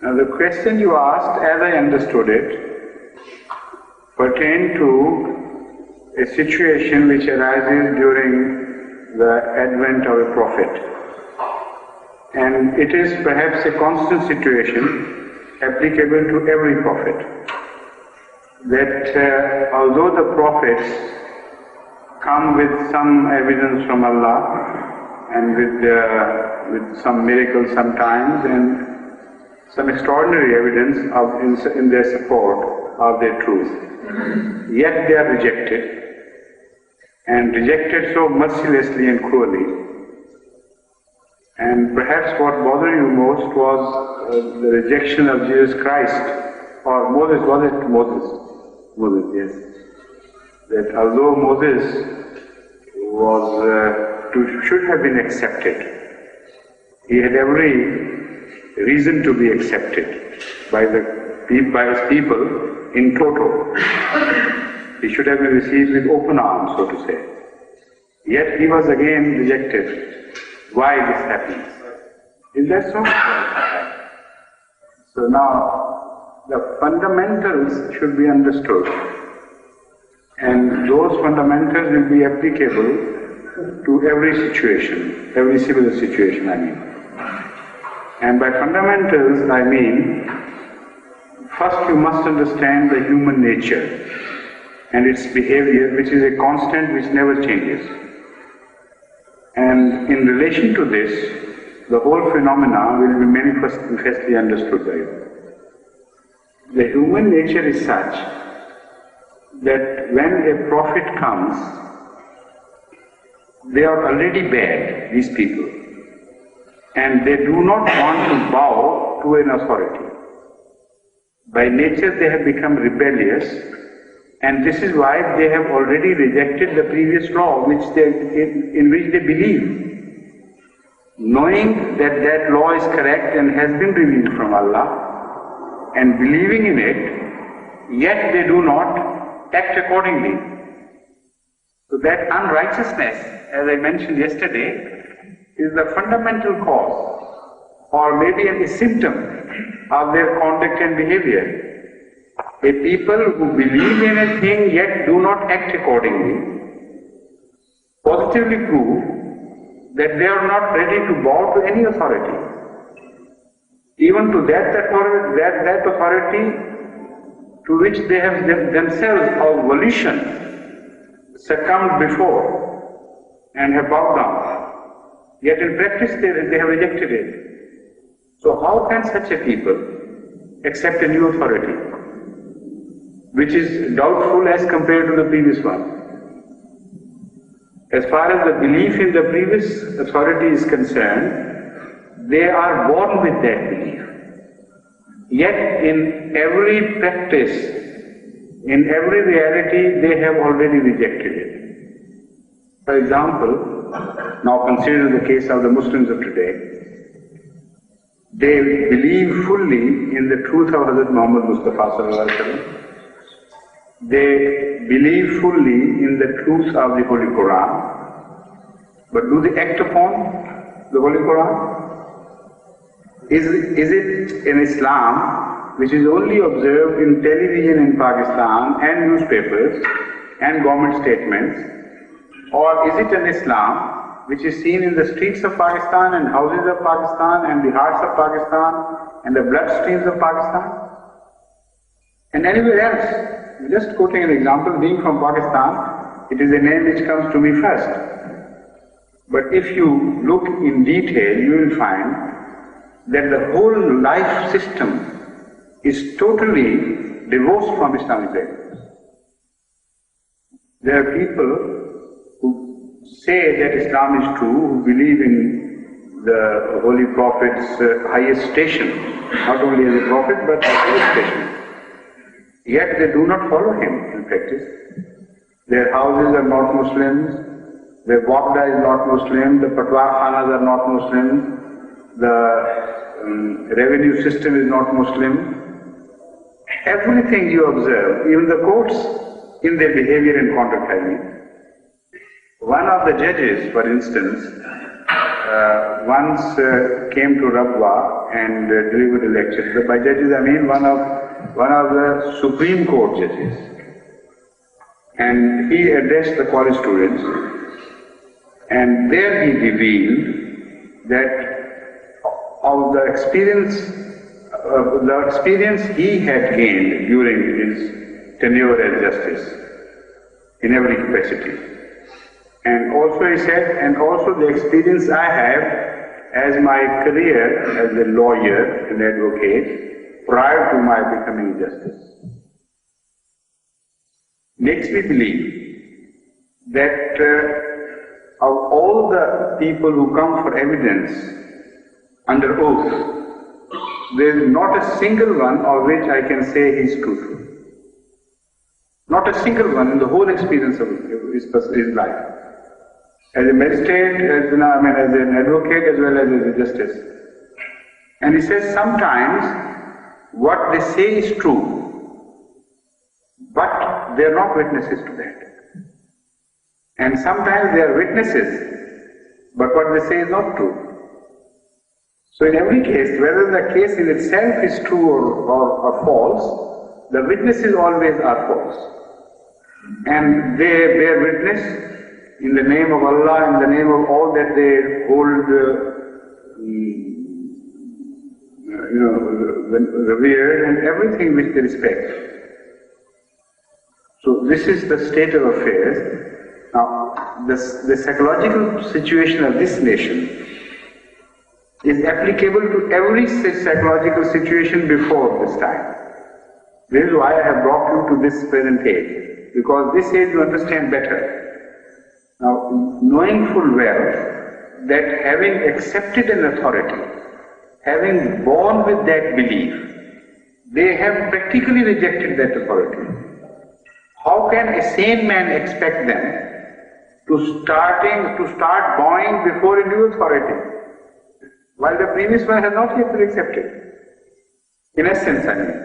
Now the question you asked, as I understood it, pertained to a situation which arises during the advent of a prophet. And it is perhaps a constant situation applicable to every prophet. That although the prophets come with some evidence from Allah and with some miracles sometimes and some extraordinary evidence in their support of their truth, yet they are rejected, and rejected so mercilessly and cruelly. And perhaps what bothered you most was the rejection of Jesus Christ, or Moses. Was it Moses? Moses, yes. That although Moses should have been accepted, he had every reason to be accepted by his people in toto. He should have been received with open arms, so to say. Yet he was again rejected. Why this happens? Is that so? So now, the fundamentals should be understood, and those fundamentals will be applicable to every situation, every similar situation, I mean. And by fundamentals, I mean, first you must understand the human nature and its behavior, which is a constant which never changes. And in relation to this, the whole phenomena will be manifestly understood by you. The human nature is such that when a prophet comes, they are already bad, these people, and they do not want to bow to an authority. By nature they have become rebellious, and this is why they have already rejected the previous law in which they believe, knowing that that law is correct and has been revealed from Allah, and believing in it, yet they do not act accordingly. So that unrighteousness, as I mentioned yesterday, is the fundamental cause, or maybe a symptom of their conduct and behavior. A people who believe in a thing yet do not act accordingly positively prove that they are not ready to bow to any authority, even to that authority to which they have themselves of volition succumbed before and have bowed down. Yet in practice they have rejected it. So how can such a people accept a new authority, which is doubtful as compared to the previous one? As far as the belief in the previous authority is concerned, they are born with that belief. Yet in every practice, in every reality, they have already rejected it. For example, now consider the case of the Muslims of today. They believe fully in the truth of Hazrat Muhammad Mustafa sallallahu alaihi wasallam. They believe fully in the truth of the Holy Quran, but do they act upon the Holy Quran? Is it an Islam which is only observed in television in Pakistan and newspapers and government statements, or is it an Islam which is seen in the streets of Pakistan and houses of Pakistan and the hearts of Pakistan and the bloodstreams of Pakistan and anywhere else? Just quoting an example, being from Pakistan, it is a name which comes to me first. But if you look in detail, you will find that the whole life system is totally divorced from Islamic values. There are people who say that Islam is true, who believe in the Holy Prophet's highest station, not only as a prophet but the highest station. Yet they do not follow him in practice. Their houses are not Muslims, their Waqda is not Muslim, the Patwa Khanas are not Muslim, the revenue system is not Muslim. Everything you observe, even the courts, in their behavior and conduct, I mean. One of the judges, for instance, once came to Rabwa and delivered a lecture. By judges I mean one of the Supreme Court judges. And he addressed the college students, and there he revealed that of the experience he had gained during his tenure as justice in every capacity. And also he said, and also the experience I have as my career as a lawyer and advocate prior to my becoming justice makes me believe that of all the people who come for evidence under oath, there is not a single one of which I can say he is truthful. Not a single one in the whole experience of his life. As a magistrate, as an advocate, as well as a justice. And he says sometimes what they say is true, but they are not witnesses to that. And sometimes they are witnesses, but what they say is not true. So in every case, whether the case in itself is true or false, the witnesses always are false. And they bear witness in the name of Allah, in the name of all that they hold revered, and everything which they respect. So this is the state of affairs. Now, the psychological situation of this nation is applicable to every psychological situation before this time. This is why I have brought you to this present age, because this age you understand better. Now, knowing full well that having accepted an authority, having born with that belief, they have practically rejected that authority. How can a sane man expect them to start bowing before a new authority, while the previous one has not yet been accepted? In essence, I mean.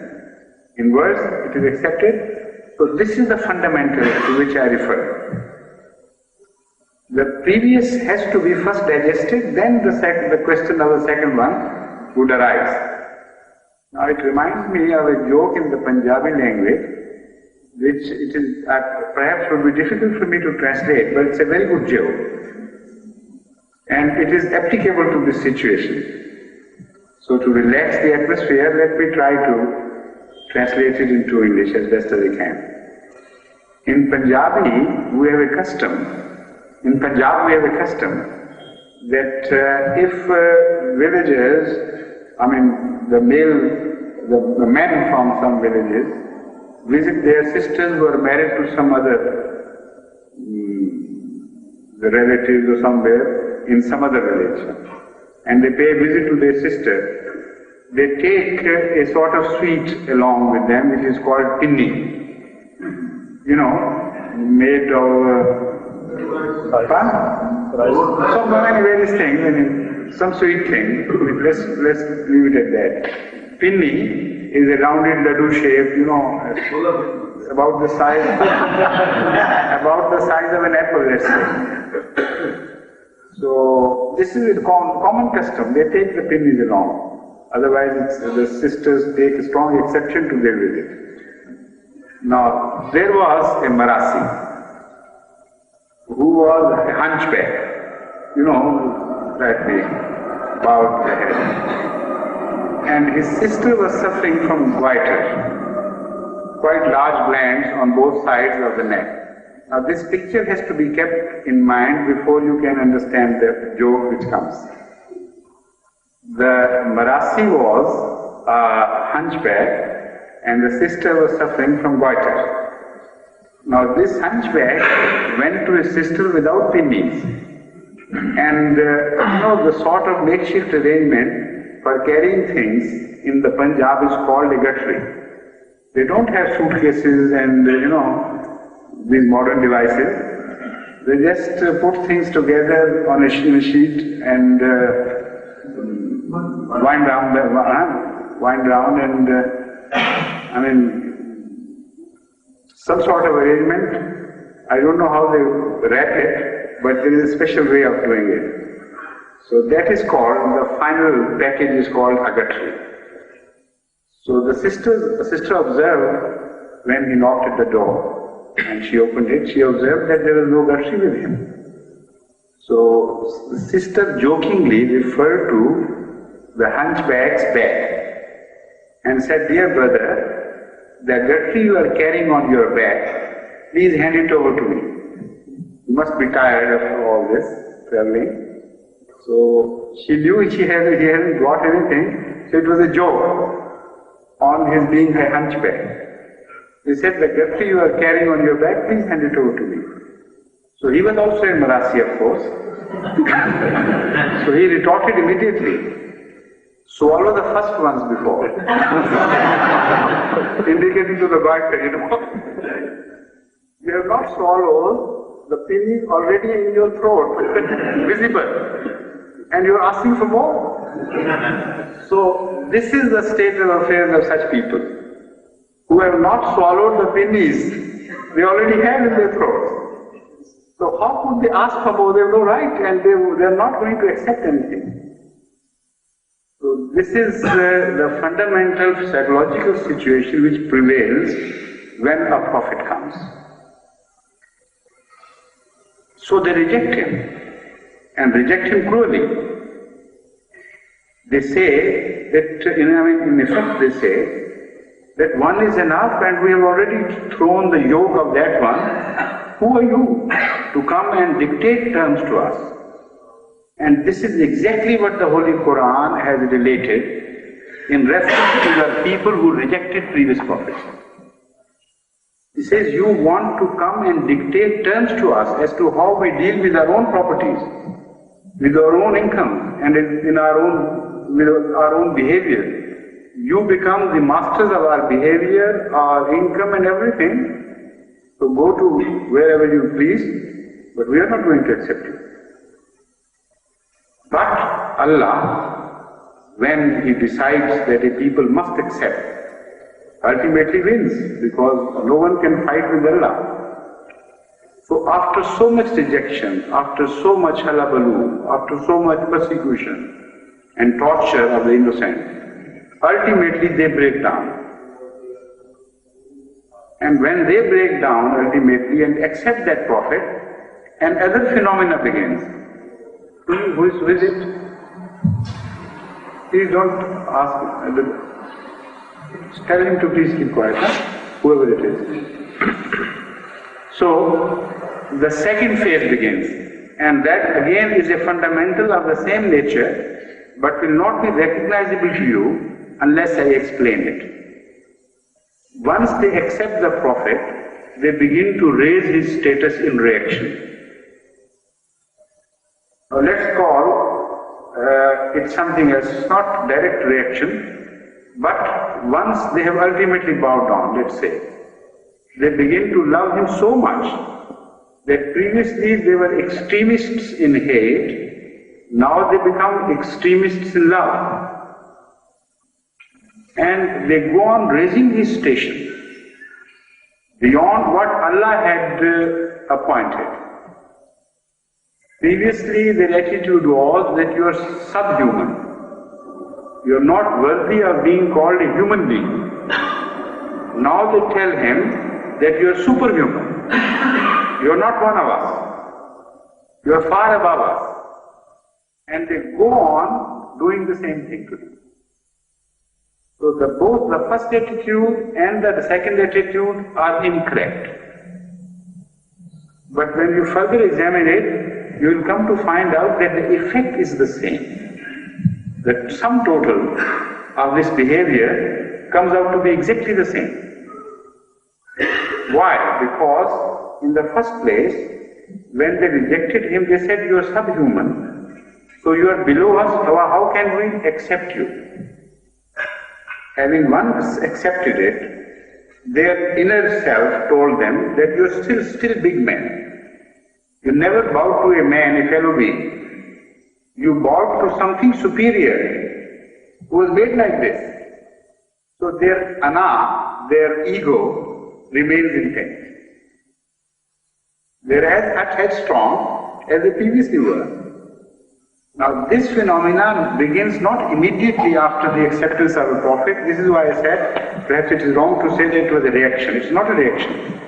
In words, it is accepted. So this is the fundamental to which I refer. The previous has to be first digested, then the question of the second one would arise. Now it reminds me of a joke in the Punjabi language, which it is perhaps would be difficult for me to translate, but it's a very good joke. And it is applicable to this situation. So to relax the atmosphere, let me try to translate it into English as best as I can. In Punjabi, we have a custom. In Punjab, we have a custom that if villagers, the men from some villages, visit their sisters who are married to some other relatives or somewhere in some other village, and they pay a visit to their sister, they take a sort of sweet along with them, which is called pinni. Made of so many various things, some sweet thing. Let's leave it at that. Pinni is a rounded laddu shape, about the size of an apple, let's say. So this is a common custom. They take the pinnis along. Otherwise, the sisters take a strong exception to their visit. Now, there was a Marasi who was a hunchback, slightly bowed the head. And his sister was suffering from goiter, quite large glands on both sides of the neck. Now this picture has to be kept in mind before you can understand the joke which comes. The Marasi was a hunchback and the sister was suffering from goiter. Now this hunchback went to his sister without pinnies, and the sort of makeshift arrangement for carrying things in the Punjab is called a guttery. They don't have suitcases and these modern devices. They just put things together on a sheet and wind round and some sort of arrangement. I don't know how they wrap it, but there is a special way of doing it. So that is called, the final package is called agatri. So the sister observed when he knocked at the door, and she opened it, she observed that there was no agatri with him. So the sister jokingly referred to the hunchback's bag and said, "Dear brother, the agatri you are carrying on your back, please hand it over to me. You must be tired after all this traveling." So she knew he hadn't got anything, so it was a joke on his being a hunchback. He said, "The agatri you are carrying on your back, please hand it over to me." So he was also a Marasi, of course. So he retorted immediately, "Swallow the first ones before." Indicating to the biker, you have not swallowed, the pin is already in your throat, visible, and you are asking for more. So this is the state of affairs of such people, who have not swallowed the pennies they already have in their throats. So how could they ask for more? They have no right, and they are not going to accept anything. So this is the fundamental psychological situation which prevails when a prophet comes. So they reject him, and reject him cruelly. They say that, in effect they say that one is enough and we have already thrown the yoke of that one. Who are you to come and dictate terms to us? And this is exactly what the Holy Quran has related in reference to the people who rejected previous prophets. It says, you want to come and dictate terms to us as to how we deal with our own properties, with our own income, and with our own behavior. You become the masters of our behavior, our income and everything. So go to wherever you please, but we are not going to accept you. But Allah, when He decides that a people must accept, ultimately wins, because no one can fight with Allah. So after so much rejection, after so much hullabaloo, after so much persecution and torture of the innocent, ultimately they break down. And when they break down ultimately and accept that prophet, another phenomena begins. Who is it? Please don't ask. Tell him to please keep quiet, whoever it is. So the second phase begins, and that again is a fundamental of the same nature, but will not be recognizable to you unless I explain it. Once they accept the prophet, they begin to raise his status in reaction. Now let's call it something else, not direct reaction, but once they have ultimately bowed down, let's say, they begin to love him so much that previously they were extremists in hate, now they become extremists in love. And they go on raising his station beyond what Allah had appointed. Previously their attitude was that you are subhuman. You are not worthy of being called a human being. Now they tell him that you are superhuman. You are not one of us. You are far above us. And they go on doing the same thing to him. So both the first attitude and the second attitude are incorrect. But when you further examine it, you will come to find out that the effect is the same. The sum total of this behavior comes out to be exactly the same. Why? Because in the first place, when they rejected him, they said, you are subhuman, so you are below us, how can we accept you? Having once accepted it, their inner self told them that you are still big men. You never bow to a man, a fellow being. You bow to something superior, who was made like this. So their ana, their ego, remains intact. They are as headstrong as they previously were. Now this phenomenon begins not immediately after the acceptance of a prophet. This is why I said perhaps it is wrong to say that it was a reaction. It's not a reaction.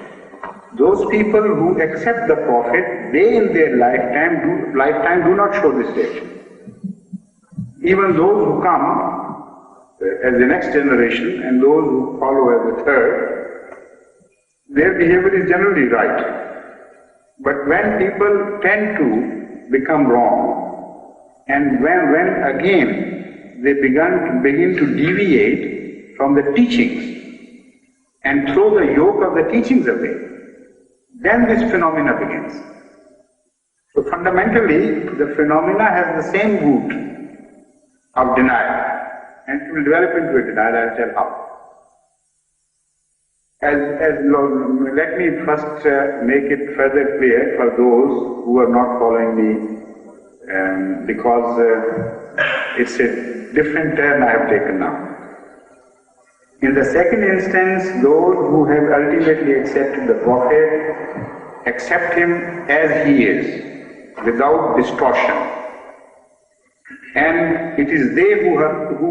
Those people who accept the prophet, they in their lifetime do not show this reaction. Even those who come as the next generation and those who follow as the third, their behavior is generally right. But when people tend to become wrong, and when again they begin to deviate from the teachings and throw the yoke of the teachings away, then this phenomena begins. So fundamentally, the phenomena has the same root of denial, and it will develop into a denial. I'll tell how. Let me first make it further clear for those who are not following me, because it's a different turn I have taken now. In the second instance, those who have ultimately accepted the Prophet accept him as he is, without distortion. And it is they who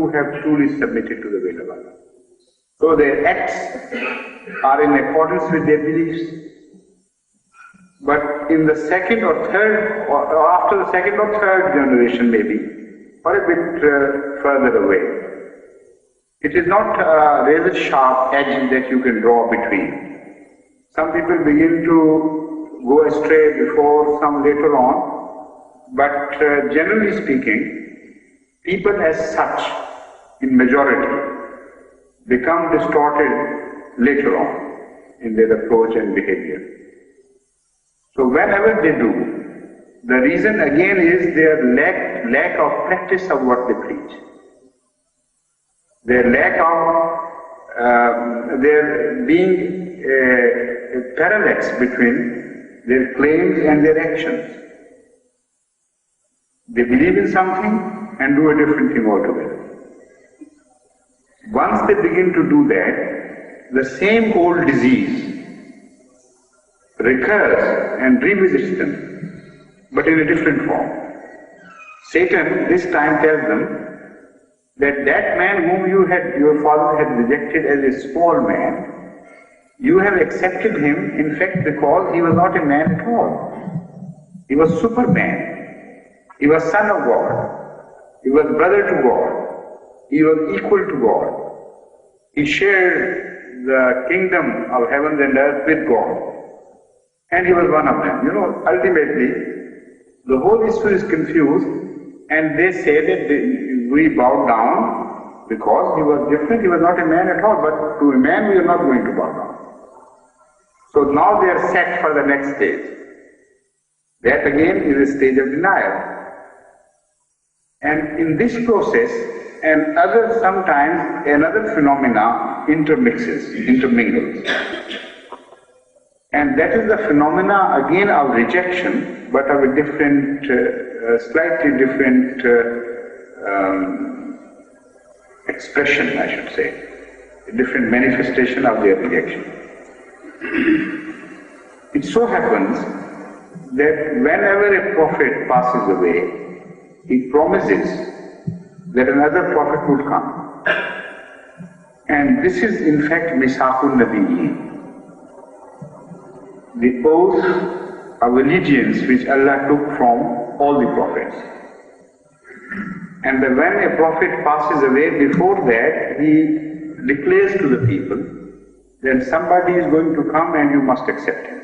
have truly submitted to the will of Allah. So their acts are in accordance with their beliefs. But in the second or third, or after the second or third generation maybe, or a bit further away, it is not a razor sharp edge that you can draw between. Some people begin to go astray before, some later on, but generally speaking, people as such, in majority, become distorted later on in their approach and behavior. So whenever they do, the reason again is their lack of practice of what they preach. Their lack of there being a parallax between their claims and their actions. They believe in something and do a different thing altogether. Once they begin to do that, the same old disease recurs and revisits them, but in a different form. Satan this time tells them that man whom your father had rejected as a small man, you have accepted him, in fact, because he was not a man at all. He was Superman. He was son of God. He was brother to God. He was equal to God. He shared the kingdom of heaven and earth with God. And he was one of them. Ultimately, the whole issue is confused, and they say that we bow down because he was different, he was not a man at all, but to a man we are not going to bow down. So now they are set for the next stage. That again is a stage of denial. And in this process, sometimes another phenomena intermingles. And that is the phenomena again of rejection, but of a different, slightly different expression, I should say, a different manifestation of their rejection. It so happens that whenever a prophet passes away, he promises that another prophet would come. And this is in fact Misaqul Nabiyyin, the oath of allegiance which Allah took from all the prophets. And that when a prophet passes away, before that he declares to the people that somebody is going to come and you must accept him.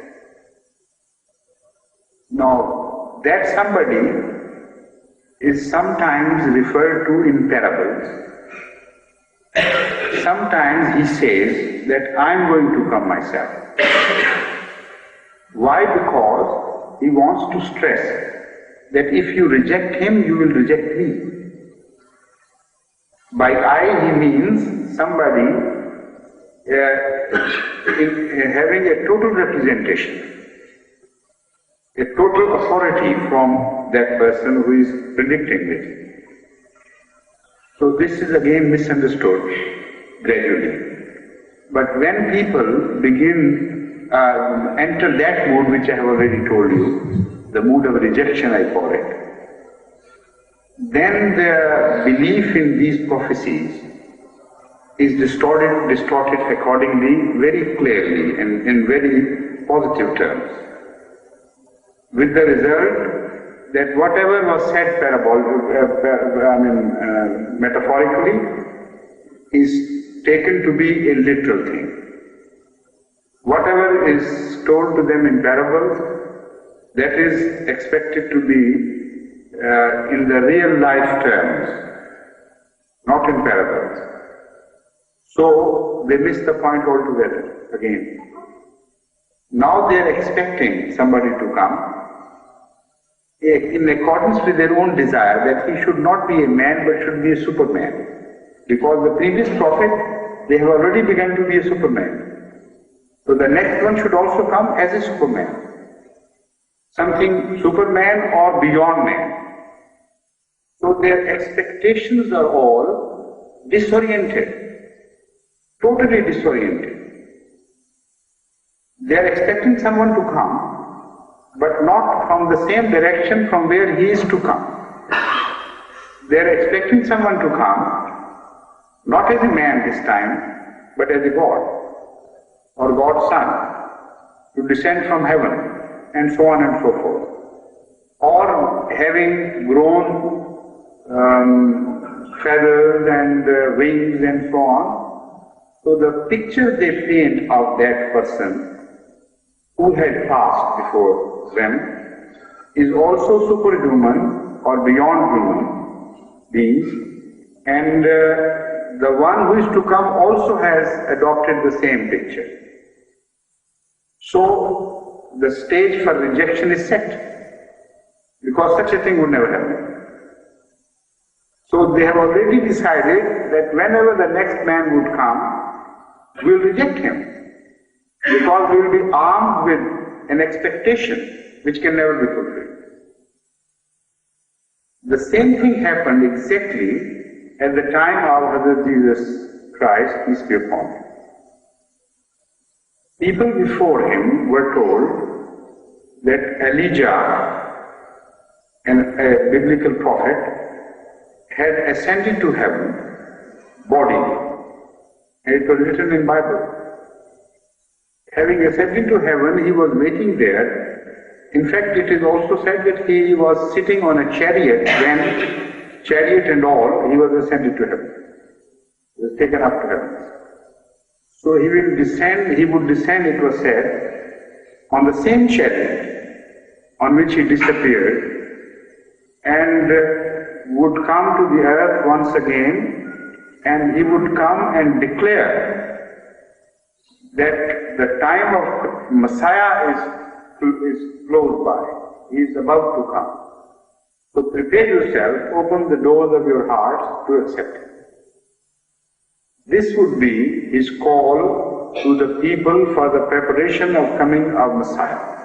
Now, that somebody is sometimes referred to in parables. Sometimes he says that I am going to come myself. Why? Because he wants to stress that if you reject him, you will reject me. By I, he means somebody having a total representation, a total authority from that person who is predicting it. So this is again misunderstood gradually. But when people begin enter that mood which I have already told you, the mood of rejection I call it, then their belief in these prophecies is distorted accordingly, very clearly and in very positive terms, with the result that whatever was said metaphorically is taken to be a literal thing. Whatever is told to them in parables, that is expected to be in the real life terms, not in parables. So they miss the point altogether again. Now they are expecting somebody to come in accordance with their own desire, that he should not be a man but should be a superman. Because the previous prophet, they have already begun to be a superman. So the next one should also come as a superman. Something superman or beyond man. So their expectations are all disoriented, totally disoriented. They are expecting someone to come, but not from the same direction from where he is to come. They are expecting someone to come, not as a man this time, but as a God, or God's Son, to descend from heaven, and so on and so forth. Or having grown feathers and wings and so on. So the picture they paint of that person who had passed before them is also superhuman or beyond human beings, and the one who is to come also has adopted the same picture. So the stage for rejection is set, because such a thing would never happen. So they have already decided that whenever the next man would come, we will reject him, because we will be armed with an expectation which can never be fulfilled. The same thing happened exactly at the time of Jesus Christ, peace be upon him. People before him were told that Elijah, a biblical prophet, had ascended to heaven bodily, and it was written in Bible. Having ascended to heaven, he was waiting there. In fact, it is also said that he was sitting on a chariot when, chariot and all, he was ascended to heaven. He was taken up to heaven. So he would descend, it was said, on the same chariot on which he disappeared, and would come to the earth once again, and he would come and declare that the time of Messiah is close by. He is about to come. So prepare yourself, open the doors of your hearts to accept him. This would be his call to the people for the preparation of coming of Messiah.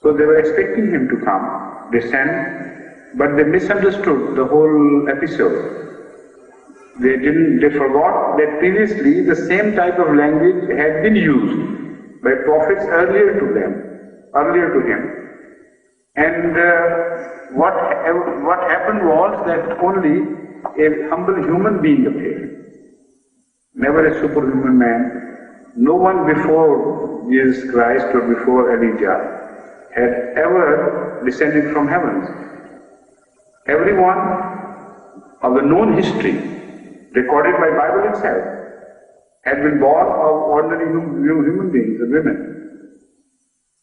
So they were expecting him to come, descend, but they misunderstood the whole episode. They forgot that previously the same type of language had been used by prophets earlier to him. And what happened was that only a humble human being appeared, never a superhuman man. No one before Jesus Christ or before Elijah had ever descended from heavens. Everyone of the known history, recorded by Bible itself, had been born of ordinary human beings and women.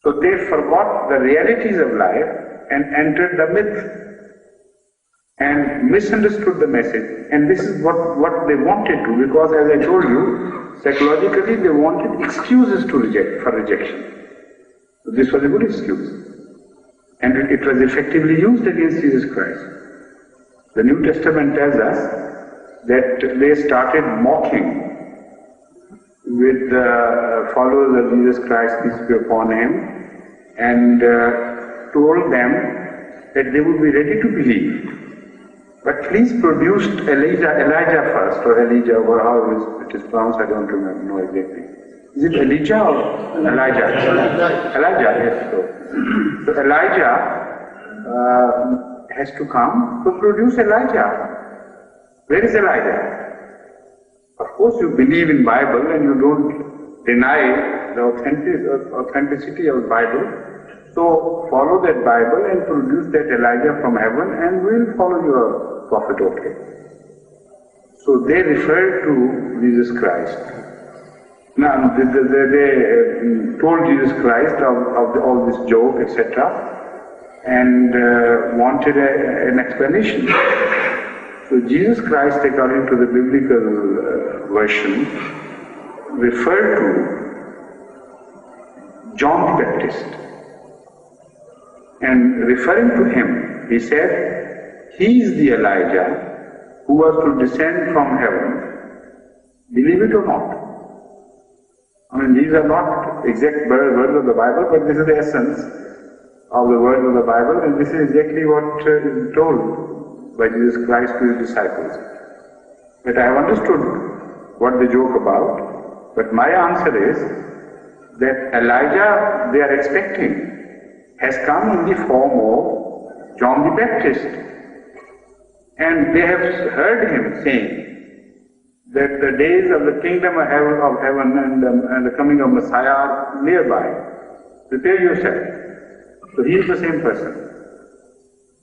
So they forgot the realities of life and entered the myth and misunderstood the message. And this is what they wanted to, because as I told you, psychologically they wanted excuses to for rejection. So this was a good excuse. And it was effectively used against Jesus Christ. The New Testament tells us that they started mocking with the followers of Jesus Christ, peace be upon him, and told them that they would be ready to believe. But please produce Elijah first, or Elijah, or how it is pronounced, I don't remember, know exactly. Is it Elijah or Elijah? Elijah, yes. So Elijah has to come to produce Elijah. Where is Elijah? Of course you believe in Bible and you don't deny the authenticity of the Bible. So follow that Bible and produce that Elijah from heaven and we'll follow your prophet, okay. So they referred to Jesus Christ. Now they told Jesus Christ of all this joke, etc. and wanted an explanation. So Jesus Christ, according to the biblical version, referred to John the Baptist. And referring to him, he said, he is the Elijah who was to descend from heaven. Believe it or not. I mean, these are not exact words of the Bible, but this is the essence of the words of the Bible, and this is exactly what is told by Jesus Christ to his disciples. But I have understood what they joke about, but my answer is that Elijah they are expecting has come in the form of John the Baptist. And they have heard him saying that the days of the kingdom of heaven and the coming of Messiah are nearby. Prepare yourself. So he is the same person.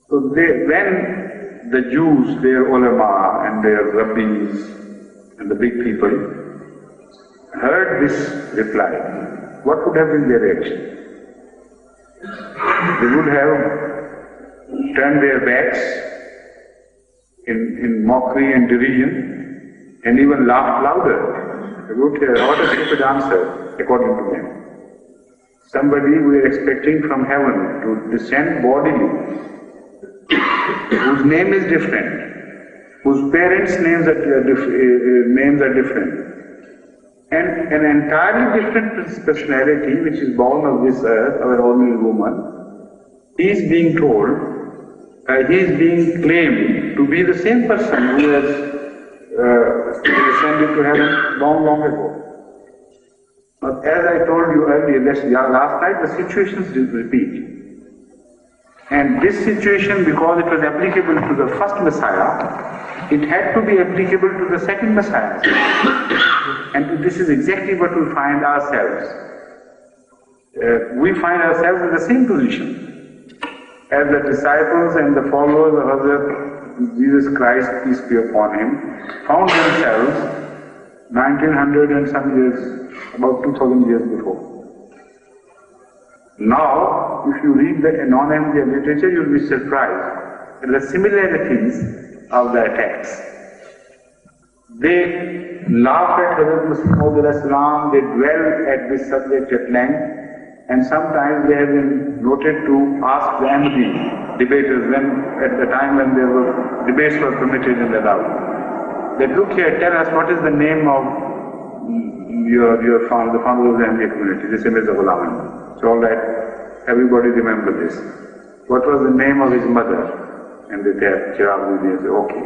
So when the Jews, their ulama and their rabbis and the big people heard this reply, what would have been their reaction? They would have turned their backs in mockery and derision and even laughed louder. They would say, what a stupid answer, according to them. Somebody we are expecting from heaven to descend bodily, whose name is different, whose parents' names are different, and an entirely different personality which is born of this earth, our ordinary woman, he is being told, he is being claimed to be the same person who has descended to heaven long, long ago. But as I told you earlier, last night, the situations did repeat. And this situation, because it was applicable to the first Messiah, it had to be applicable to the second Messiah. And this is exactly what we find ourselves. We find ourselves in the same position as the disciples and the followers of Hazrat Jesus Christ, peace be upon him, found themselves 1900 and some years, about 2000 years before. Now, if you read the non-Ahmadiyya literature, you will be surprised at the similarities of the attacks. They laugh at Hazrat Muslim, they dwell at this subject at length, and sometimes they have been noted to ask the Ahmadi debaters at the time when there were debates were permitted and allowed. They look here, tell us what is the name of the founder of the Ahmadiyya community. They say Mirza غلام. So all right, everybody remember this. What was the name of his mother? And they say, they say, okay.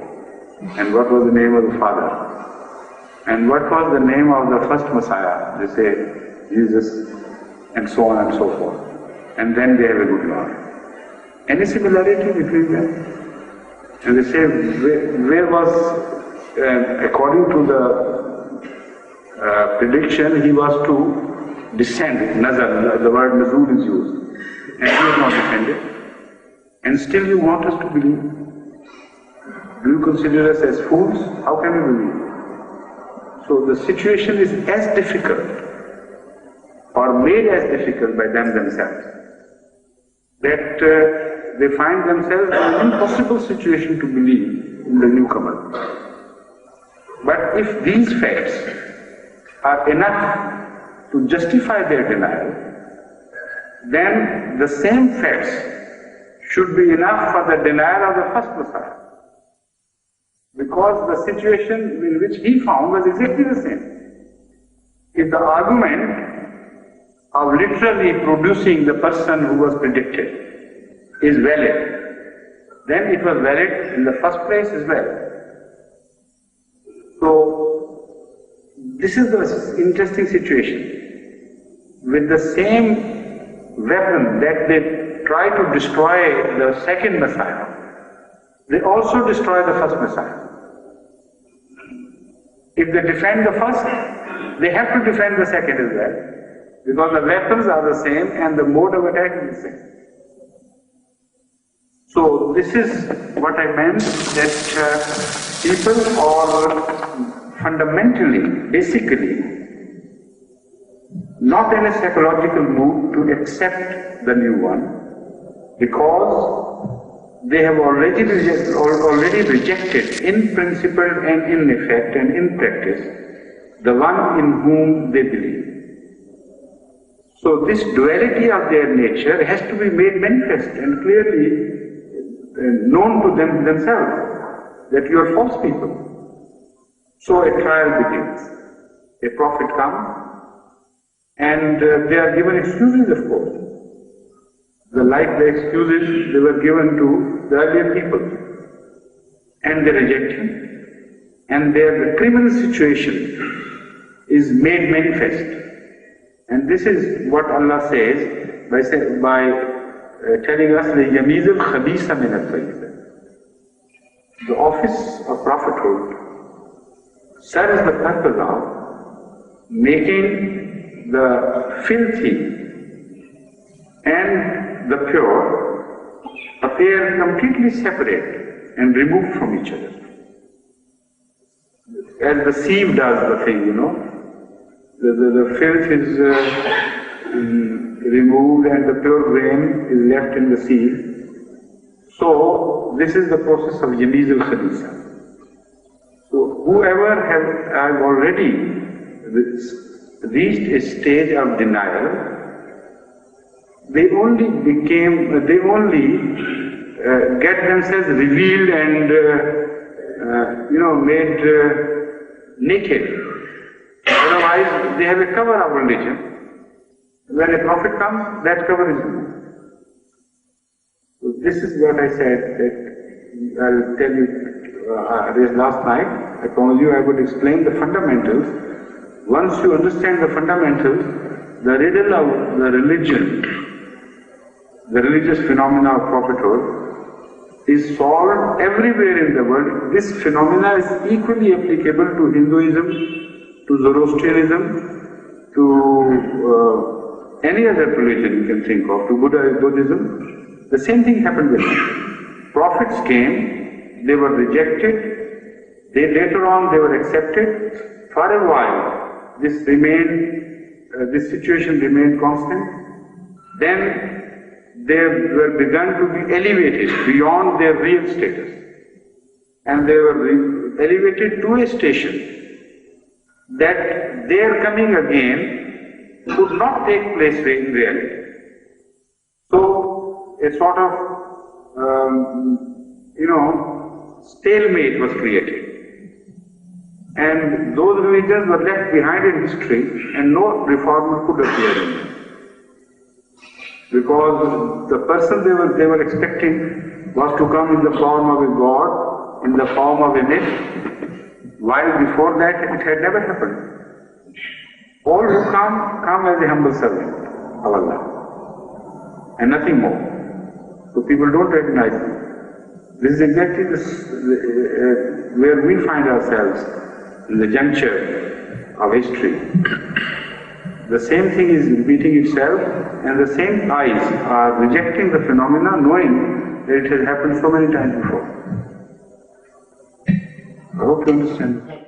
And what was the name of the father? And what was the name of the first Messiah? They say, Jesus, and so on and so forth. And then they have a good laugh. Any similarity between them? And they say, where was, according to the prediction, he was to descend. Nazar, the word Mazur is used. And he is not descended. And still you want us to believe? Do you consider us as fools? How can we believe? So the situation is as difficult, or made as difficult by them themselves, that they find themselves in an impossible situation to believe in the newcomer. But if these facts are enough to justify their denial, then the same facts should be enough for the denial of the first Messiah. Because the situation in which he found was exactly the same. If the argument of literally producing the person who was predicted is valid, then it was valid in the first place as well. So, this is the interesting situation. With the same weapon that they try to destroy the second Messiah, they also destroy the first missile. If they defend the first, they have to defend the second as well, because the weapons are the same and the mode of attack is the same. So this is what I meant, that people are fundamentally, basically, not in a psychological mood to accept the new one, because they have already rejected in principle and in effect and in practice the one in whom they believe. So this duality of their nature has to be made manifest and clearly known to themselves, that you are false people. So a trial begins. A prophet comes, and they are given excuses, of course. Like the excuses they were given to the earlier people. And they reject him. And their criminal situation is made manifest. And this is what Allah says by telling us the yamiz al-khabisa min al-tayyib. The office of prophethood serves the purpose of making the filthy and the pure appear completely separate and removed from each other. As the sieve does the thing, the filth is removed and the pure grain is left in the sieve. So this is the process of yamiz al-khabisa. So whoever has already reached a stage of denial, they only get themselves revealed and made naked. Otherwise, they have a cover of religion. When a prophet comes, that cover is removed. So this is what I said, that I'll tell you last night. I promised you I would explain the fundamentals. Once you understand the fundamentals, the riddle of the religion, the religious phenomena of prophethood, is solved everywhere in the world. This phenomena is equally applicable to Hinduism, to Zoroastrianism, to any other religion you can think of, to Buddhism. The same thing happened with them. Prophets came, they were rejected, later on they were accepted. For a while, this situation remained constant. Then they were begun to be elevated beyond their real status. And they were elevated to a station that their coming again could not take place in reality. So a sort of, stalemate was created. And those religions were left behind in history and no reformer could appear in them. Because the person they were expecting was to come in the form of a god, in the form of a myth, while before that it had never happened. All who come as a humble servant of Allah, and nothing more. So people don't recognize them. This is exactly where we find ourselves in the juncture of history. The same thing is repeating itself, and the same eyes are rejecting the phenomena, knowing that it has happened so many times before. I hope you understand.